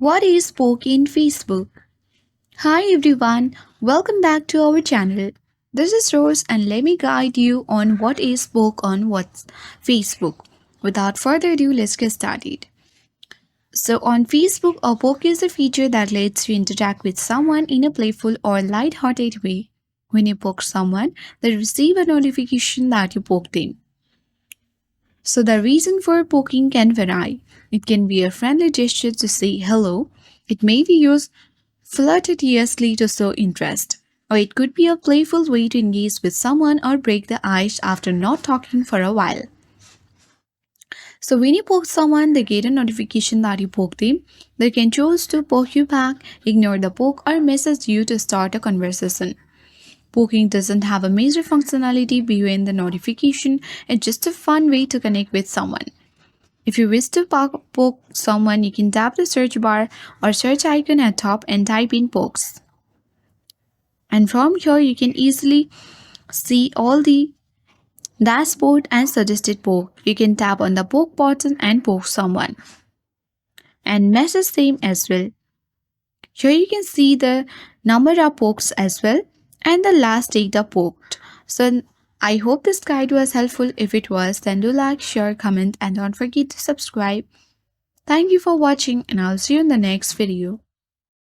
What is Poke in Facebook? Hi everyone, welcome back to our channel. This is Rose and let me guide you on what is Poke on what's Facebook. Without further ado, let's get started. So on Facebook, a poke is a feature that lets you interact with someone in a playful or light-hearted way. When you poke someone, they receive a notification that you poked them. So the reason for poking can vary. It can be a friendly gesture to say hello. It may be used flirtatiously to show interest. Or it could be a playful way to engage with someone or break the ice after not talking for a while. So when you poke someone, they get a notification that you poked them. They can choose to poke you back, ignore the poke, or message you to start a conversation. Poking doesn't have a major functionality beyond the notification, it's just a fun way to connect with someone. If you wish to poke someone, you can tap the search bar or search icon at top and type in pokes. And from here, you can easily see all the dashboard and suggested poke. You can tap on the poke button and poke someone and message them as well. Here you can see the number of pokes as well and the last data poked. So I hope this guide was helpful. If it was, then do like, share, comment and don't forget to subscribe. Thank you for watching and I'll see you in the next video.